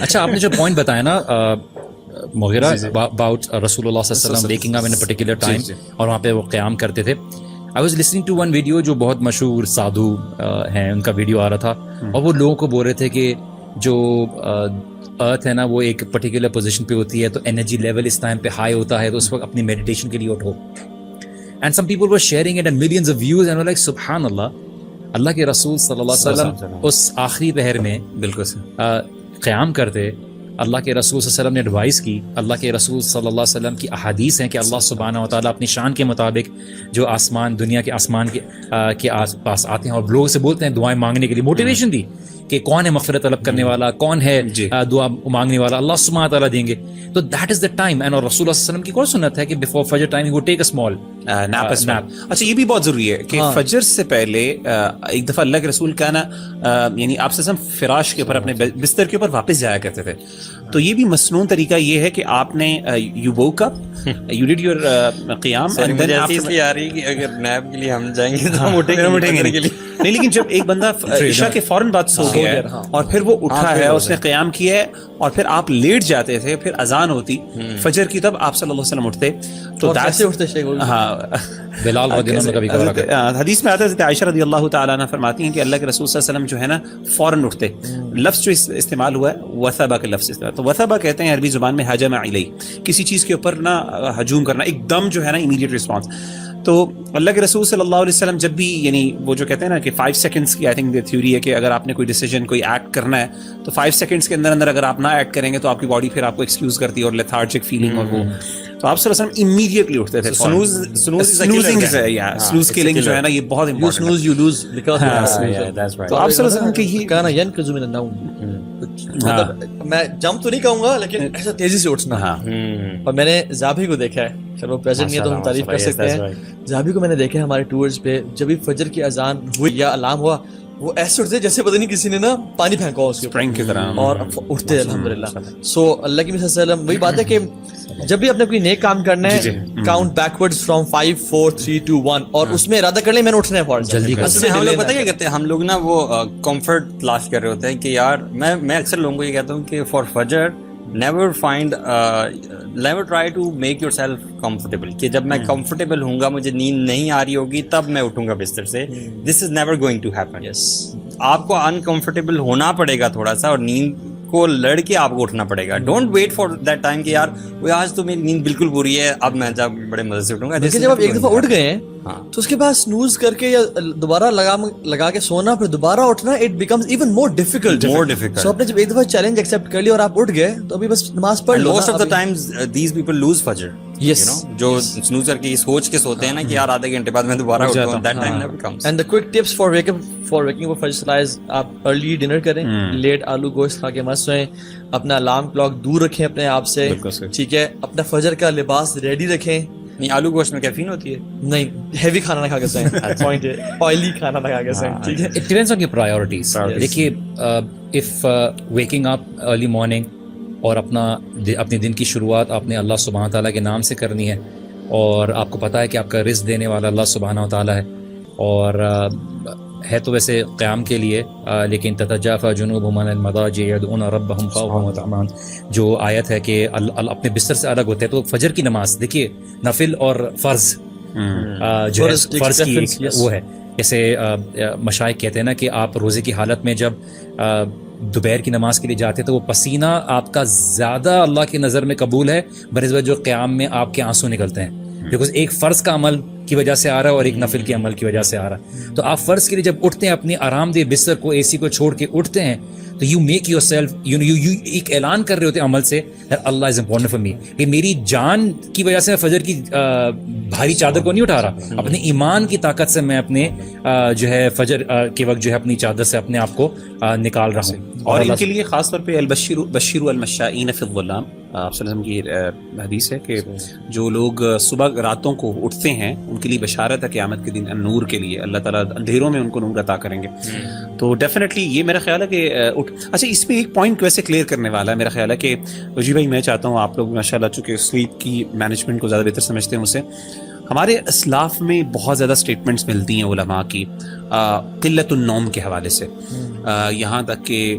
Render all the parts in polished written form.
اچھا آپ نے جو پوائنٹ بتایا نا مغیرہ about رسول اللہ صلی اللہ علیہ وسلم waking up in a particular time اور وہاں پہ وہ قیام کرتے تھے. I was listening to one video جو بہت مشہور سادھو ہیں ان کا ویڈیو آ رہا تھا اور وہ لوگوں کو بول رہے تھے کہ جو ارتھ ہے نا وہ ایک پرٹیکولر پوزیشن پہ ہوتی ہے تو انرجی لیول اس ٹائم پہ ہائی ہوتا ہے تو اس وقت اپنی میڈیٹیشن کے لیے اٹھو. And some people were sharing it and millions of views and were like سبحان اللہ کے رسول صلی اللہ علیہ وسلم اس آخری پہر میں بالکل قیام کرتے. اللہ کے رسول صلی اللہ علیہ وسلم نے ایڈوائس کی, اللہ کے رسول صلی اللہ علیہ وسلم کی احادیث ہیں کہ اللہ سبحانہ و تعالیٰ اپنی شان کے مطابق جو آسمان دنیا کے آسمان کے آس پاس آتے ہیں اور لوگوں سے بولتے ہیں دعائیں مانگنے کے لیے. موٹیویشن دی کہ کون ہے مغفرت طلب کرنے والا, کون ہے دعا مانگنے والا, اللہ سبحانہ و تعالیٰ دیں گے. تو that is the time. And اور رسول اللہ صلی اللہ علیہ وسلم کی کوئی سنت ہے کہ بفور فجر ٹائم ہی وہ ٹیک اے اسمال نیپ. اچھا یہ بھی بہت ضروری ہے کہ فجر سے پہلے ایک دفعہ اللہ کے رسول کا نا یعنی آپ سے فراش کے اوپر اپنے بستر کے اوپر واپس جایا کرتے تھے. تو یہ بھی مسنون طریقہ یہ ہے کہ آپ نے you woke up, you did your قیام اینڈ دین آفٹر آ رہی کہ اگر نیپ کے لیے ہم جائیں گے تو ہم اٹھیں گے نہیں. لیکن جب ایک بندہ عشاء کے فوراً بعد سو گیا ہے اور پھر وہ اٹھا ہے, اس نے قیام کیا ہے اور پھر آپ لیٹ جاتے تھے, پھر اذان ہوتی فجر کی, تب آپ صلی اللہ علیہ وسلم اٹھتے تو بلال رضی اللہ عنہ کا حدیث میں آتا ہے عائشہ رضی اللہ تعالیٰ عنہ فرماتی ہیں کہ اللہ کے رسول صلی اللہ علیہ وسلم جو ہے نا فوراً اٹھتے. لفظ جو استعمال ہوا ہے وثبہ کا لفظ استعمال, تو وثبہ کہتے ہیں عربی زبان میں ہجم علیہ, کسی چیز کے اوپر نا ہجوم کرنا, ایک دم جو ہے نا امیڈیٹ رسپانس. تو اللہ کے رسول صلی اللہ علیہ وسلم جب بھی یعنی وہ جو کہتے ہیں نا کہ 5 سیکنڈس کی آئی تھنک تھیوری ہے کہ اگر آپ نے کوئی ڈیسیجن کوئی ایکٹ کرنا ہے تو 5 سیکنڈس کے اندر اگر آپ نہ ایکٹ کریں گے تو آپ کی باڈی پھر آپ کو ایکسکیوز کرتی ہے اور لیتھارجک فیلنگ اور وہ. تو آپ صلی اللہ علیہ وسلم امیڈیٹلی اٹھتے تھے. سنوز کلنگ جو ہے نا یہ بہت امپورٹنٹ ہے. تو آپ صلی اللہ علیہ وسلم کہ یہ کانا ينقذ من النوم, میں جمپ تو نہیں کہوں گا لیکن ایسا تیزی سے اٹھنا. اور میں نے زابی کو دیکھا ہے, چلو پریزنٹ نہیں ہے تو ہم تعریف کر سکتے ہیں. زابی کو میں نے دیکھا ہے ہمارے ٹورز پہ, جب بھی فجر کی اذان ہوئی یا الارم ہوا وہ ایسے اٹھتے جیسے پتہ نہیں کسی نے نا پانی پھینکا اس کے اسپرنگ کی طرح اور اٹھتے الحمدللہ. سو اللہ کی صلی اللہ علیہ وسلم وہی بات ہے کہ جب بھی اپنے کوئی نیک کام کرنا ہے کاؤنٹ بیکورڈز فرام 5 4 3 2 1 اور اس میں ارادہ کر لیں میں نے اٹھنا ہے فوراً جلدی. ہم لوگ پتہ کیا کرتے ہیں, ہم لوگ نا وہ کمفرٹ تلاش کر رہے ہوتے ہیں کہ یار میں اکثر لوگوں کو یہ کہتا ہوں کہ for Fajr never try to make yourself comfortable, کہ جب میں کمفرٹیبل ہوں گا, مجھے نیند نہیں آ رہی ہوگی تب میں اٹھوں گا بستر سے. This is never going to happen. آپ کو انکمفرٹیبل ہونا پڑے گا تھوڑا سا اور نیند کو لڑ کے آپ کو اٹھنا پڑے گا. Don't wait for that time کہ یار وہ آج تو میری نیند بالکل بری ہے, اب میں جب بڑے مزے سے اٹھوں گا. جب آپ ایک دفعہ اٹھ گئے ہیں تو اس کے بعد سنوز کر کے یا دوبارہ لگا کے سونا پھر دوبارہ اٹھنا it becomes even more difficult. So آپ نے جب ایک دفعہ چیلنج ایکسیپٹ کر لیا اور آپ اٹ گئے تو ابھی بس نماز پڑھ لو. Most of the times these people lose Fajr. جو سنوزر کی سوچ کے سوتے ہیں نا کہ یار آدھے گھنٹے بعد میں دوبارہ اٹھتا ہوں, that time never comes. And the quick tips for waking up Fajr slides, آپ ارلی ڈنر کریں, لیٹ آلو گوشت کھا کے مت سوئیں, اپنا الارم کلاک دور رکھیں اپنے آپ سے, ٹھیک ہے, اپنا فجر کا لباس ریڈی رکھیں. نہیں آلو گوشت میں کیفین ہوتی ہے, نہیں ہیوی کھانا نہ کھا کے سوئیں, پوائنٹ ہے آئلی کھانا نہ کھا کے سوئیں, ٹھیک ہے. It depends on your priorities. دیکھیے if waking up early morning اور اپنے دن کی شروعات آپ نے اللہ سبحانہ تعالیٰ کے نام سے کرنی ہے اور آپ کو پتہ ہے کہ آپ کا رزق دینے والا اللہ سبحانہ تعالیٰ ہے, اور ہے تو ویسے قیام کے لیے لیکن تتجافى جنوبهم عن المضاجع يدعون ربهم خوفا وطمعا جو آیت ہے کہ اپنے بستر سے الگ ہوتے ہیں. تو فجر کی نماز دیکھیے نفل اور فرض جو ہے فرض کی وہ ہے, جیسے مشائخ کہتے ہیں نا کہ آپ روزے کی حالت میں جب دوپہر کی نماز کے لیے جاتے تو وہ پسینہ آپ کا زیادہ اللہ کی نظر میں قبول ہے بنسبت جو قیام میں آپ کے آنسو نکلتے ہیں, بیکاز ایک فرض کا عمل کی وجہ سے آ رہا ہے اور ایک نفل کے عمل کی وجہ سے آ رہا ہے. تو آپ فرض کے لیے جب اٹھتے ہیں اپنی آرام دہ بستر کو اے سی کو چھوڑ کے اٹھتے ہیں تو you make your self you ایک اعلان کر رہے ہوتے ہیں عمل سے اللہ از امپورٹنٹ فار می, کہ میری جان کی وجہ سے میں فجر کی بھاری چادر کو نہیں اٹھا رہا, اپنے ایمان کی طاقت سے میں اپنے جو ہے فجر کے وقت جو ہے اپنی چادر سے اپنے آپ کو نکال رہا ہوں. اور ان کے لیے خاص طور پہ البشیر المشائین فی الظلام, آپ صلی اللہ علیہ وسلم کی حدیث ہے کہ جو لوگ صبح راتوں کو اٹھتے ہیں ان کے لیے بشارت ہے قیامت کے دن نور کے لیے, اللہ تعالیٰ اندھیروں میں ان کو نور عطا کریں گے. تو ڈیفینیٹلی یہ میرا خیال ہے کہ اچھا اس میں ایک پوائنٹ ویسے کلیئر کرنے والا ہے میرا خیال ہے کہ جی بھائی میں چاہتا ہوں آپ لوگ ماشاء اللہ چونکہ سلیپ کی مینجمنٹ کو زیادہ بہتر سمجھتے ہیں مجھ سے, ہمارے اسلاف میں بہت زیادہ اسٹیٹمنٹس ملتی ہیں علماء کی قلت النوم کے حوالے سے, یہاں تک کہ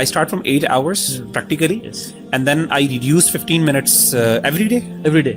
I start from 8 hours practically, and then I reduce 15 minutes every day.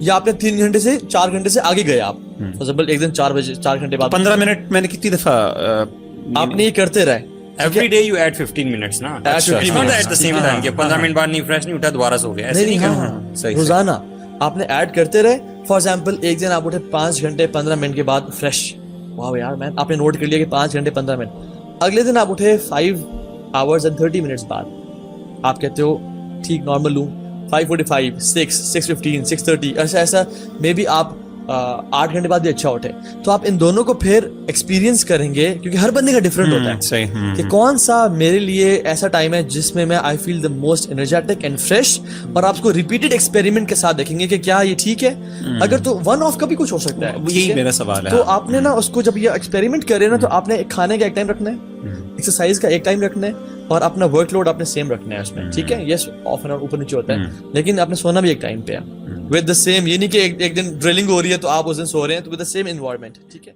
یا آپ نے 3 گھنٹے سے 4 گھنٹے سے آگے گئے آپ فار ایگزامپل ایک دن 4 بجے 4 گھنٹے بعد 15 منٹ میں نے کتنی دفعہ آپ نے یہ کرتے رہے every day you add 15 minutes نا ایٹ دا سیم ٹائم کہ 15 منٹ بعد نہیں فریش نہیں اٹھا دوبارہ سو گیا ایسے نہیں کرنا روزانہ آپ نے ایڈ کرتے رہے. فار ایگزامپل ایک دن آپ اٹھے 5 گھنٹے 15 منٹ کے بعد فریش, واو یار مین آپ نے نوٹ کر لیا کہ 5 گھنٹے 15 منٹ. اگلے دن آپ اٹھے 5 hours and 30 minutes بعد, آپ کہتے ہو ٹھیک نارمل لوں 5:45 6 6:15 6:30 ایسا مے بی آپ 8 گھنٹے بعد بھی اچھا اٹھے. تو آپ ان دونوں کو پھر ایکسپیرینس کریں گے کیونکہ ہر بندے کا ڈفرینٹ ہوتا ہے کہ کون سا میرے لیے ایسا ٹائم ہے جس میں I feel the most energetic and fresh. اور آپ اس کو ریپیٹڈ ایکسپیریمنٹ کے ساتھ دیکھیں گے کہ کیا یہ ٹھیک ہے. اگر تو ون آف کا بھی کچھ ہو سکتا ہے, یہی میرا سوال ہے. تو آپ نے نا اس کو جب یہ ایکسپیریمنٹ کرے نا تو آپ نے کھانے کا ایک ٹائم رکھنا ہے, ایکسرسائز کا ایک ٹائم رکھنا ہے, اور اپنا ورک لوڈ آپ نے سیم رکھنا ہے اس میں. ٹھیک ہے, یس آف اینڈ آن اوپر نیچے ہوتا ہے, لیکن آپ نے سونا بھی ایک ٹائم پہ ہے ود دا سیم. یہ نہیں کہ ایک دن ڈرلنگ ہو رہی ہے تو آپ اس دن سو رہے ہیں, تو ود دا سیم انوائرمنٹ. ٹھیک ہے.